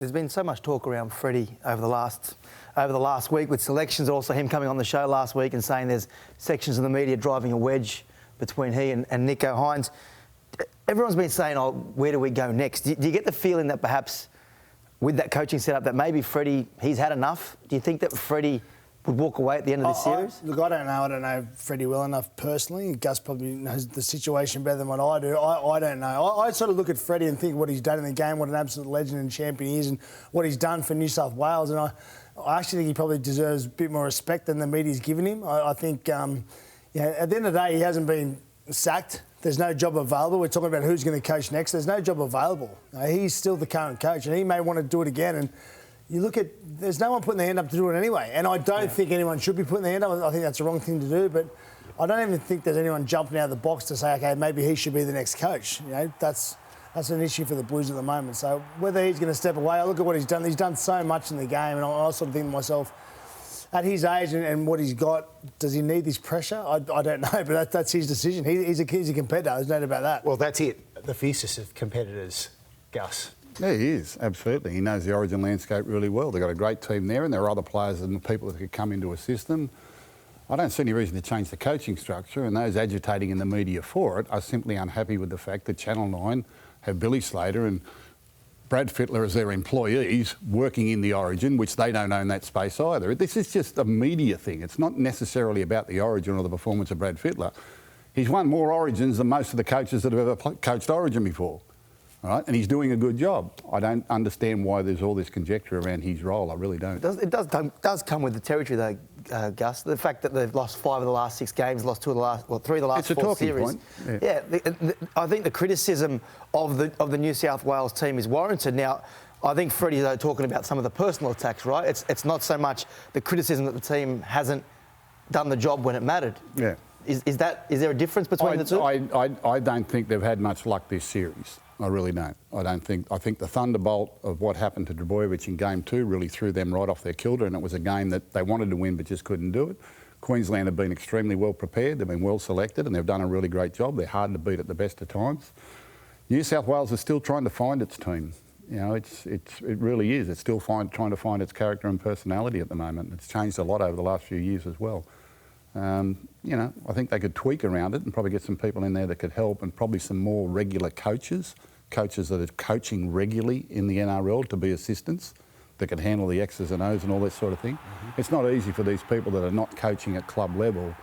There's been so much talk around Freddie over the last week with selections, also him coming on the show last week and saying there's sections of the media driving a wedge between he and Nico Hines. Everyone's been saying, oh, where do we go next? Do you get the feeling that perhaps with that coaching setup that maybe Freddie, he's had enough? Do you think that Freddie would walk away at the end of this series? Look, I don't know. I don't know Freddie well enough personally. Gus probably knows the situation better than what I do. I don't know. I sort of look at Freddie and think what he's done in the game, what an absolute legend and champion he is, and what he's done for New South Wales. And I actually think he probably deserves a bit more respect than the media's given him. I think, at the end of the day, he hasn't been sacked. There's no job available. We're talking about who's going to coach next. There's no job available. He's still the current coach, and he may want to do it again. And you look at, there's no one putting their hand up to do it anyway. And I don't think anyone should be putting their hand up. I think that's the wrong thing to do. But I don't even think there's anyone jumping out of the box to say, OK, maybe he should be the next coach. You know, that's an issue for the Blues at the moment. So whether he's going to step away, I look at what he's done. He's done so much in the game. And I sort of think to myself, at his age and what he's got, does he need this pressure? I don't know, but that's his decision. He's a competitor, there's no doubt about that. Well, that's it. The fiercest of competitors, Gus. Yeah, he is, absolutely. He knows the Origin landscape really well. They've got a great team there, and there are other players and people that could come in to assist them. I don't see any reason to change the coaching structure, and those agitating in the media for it are simply unhappy with the fact that Channel 9 have Billy Slater and Brad Fittler as their employees working in the Origin, which they don't own that space either. This is just a media thing. It's not necessarily about the Origin or the performance of Brad Fittler. He's won more Origins than most of the coaches that have ever coached Origin before. All right? And he's doing a good job. I don't understand why there's all this conjecture around his role. I really don't. It does come with the territory, though, Gus. The fact that they've lost 5 of the last 6 games, lost 3 of the last 4 series. Point. Yeah, I think the criticism of the New South Wales team is warranted. Now, I think Freddie, though, talking about some of the personal attacks, right? It's not so much the criticism that the team hasn't done the job when it mattered. Yeah. Is there a difference between the two? I don't think they've had much luck this series. I really don't. I think the thunderbolt of what happened to Drabojevic in Game 2 really threw them right off their kilter, and it was a game that they wanted to win but just couldn't do it. Queensland have been extremely well prepared, they've been well selected, and they've done a really great job. They're hard to beat at the best of times. New South Wales is still trying to find its team. You know, it really is. It's still trying to find its character and personality at the moment. It's changed a lot over the last few years as well. You know, I think they could tweak around it and probably get some people in there that could help, and probably some more regular coaches that are coaching regularly in the NRL to be assistants that can handle the X's and O's and all that sort of thing. It's not easy for these people that are not coaching at club level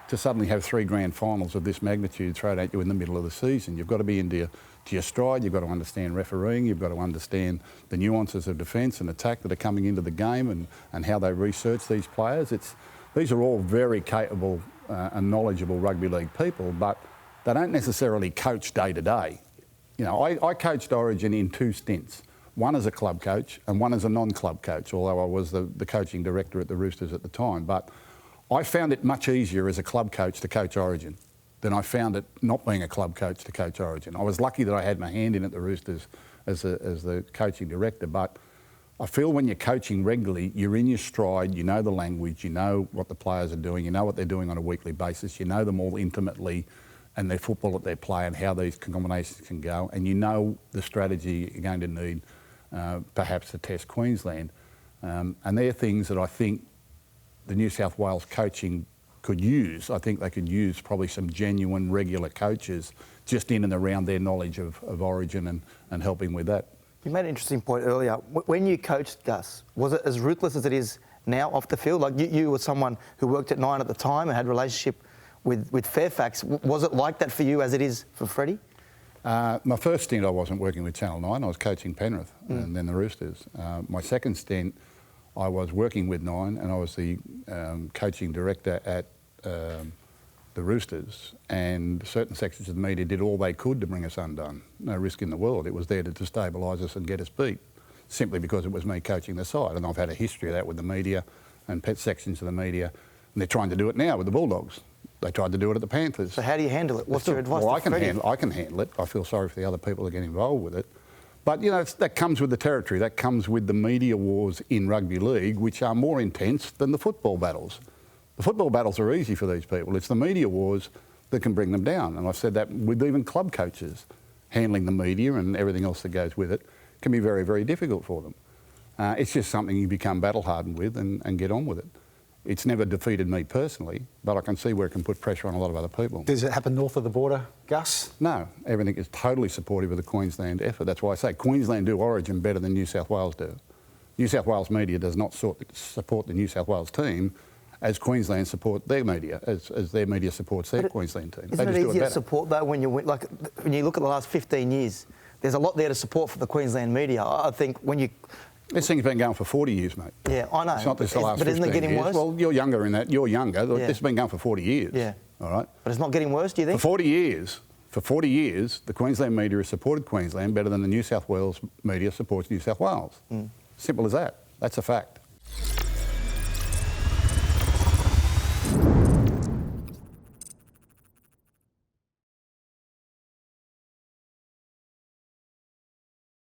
to suddenly have 3 grand finals of this magnitude thrown at you in the middle of the season. You've got to be into your stride, you've got to understand refereeing, you've got to understand the nuances of defence and attack that are coming into the game and how they research these players. These are all very capable and knowledgeable rugby league people, but they don't necessarily coach day to day. You know, I coached Origin in 2 stints, one as a club coach and one as a non-club coach, although I was the coaching director at the Roosters at the time. But I found it much easier as a club coach to coach Origin than I found it not being a club coach to coach Origin. I was lucky that I had my hand in at the Roosters as the coaching director, but I feel when you're coaching regularly, you're in your stride, you know the language, you know what the players are doing, you know what they're doing on a weekly basis, you know them all intimately and their football that they play and how these combinations can go, and you know the strategy you're going to need perhaps to test Queensland. And they're things that I think the New South Wales coaching could use. I think they could use probably some genuine regular coaches just in and around their knowledge of Origin and helping with that. You made an interesting point earlier. When you coached, Gus, was it as ruthless as it is now off the field? Like you were someone who worked at Nine at the time and had a relationship with Fairfax. Was it like that for you as it is for Freddie? My first stint I wasn't working with Channel 9, I was coaching Penrith and then the Roosters. My second stint I was working with Nine and I was the coaching director at the Roosters, and certain sections of the media did all they could to bring us undone. No risk in the world. It was there to destabilise us and get us beat, simply because it was me coaching the side. And I've had a history of that with the media and pet sections of the media, and they're trying to do it now with the Bulldogs. They tried to do it at the Panthers. So how do you handle it? What's your advice? Well, I can handle it. I feel sorry for the other people that get involved with it. But, you know, that comes with the territory. That comes with the media wars in rugby league, which are more intense than the football battles. The football battles are easy for these people. It's the media wars that can bring them down. And I've said that with even club coaches. Handling the media and everything else that goes with it can be very, very difficult for them. It's just something you become battle-hardened with and get on with it. It's never defeated me personally, but I can see where it can put pressure on a lot of other people. Does it happen north of the border, Gus? No, everything is totally supportive of the Queensland effort. That's why I say Queensland do Origin better than New South Wales do. New South Wales media does not support the New South Wales team as Queensland support their media, as their media supports their Queensland team. Isn't it easier to support though when you win? Like when you look at the last 15 years, there's a lot there to support for the Queensland media. I think when you... This thing's been going for 40 years, mate. Yeah, I know. It's not just the last 15 years. But isn't it getting years. worse? Well, you're younger in that. You're younger. Yeah. This has been going for 40 years. Yeah. All right? But it's not getting worse, do you think? For 40 years, the Queensland media has supported Queensland better than the New South Wales media supports New South Wales. Simple as that. That's a fact.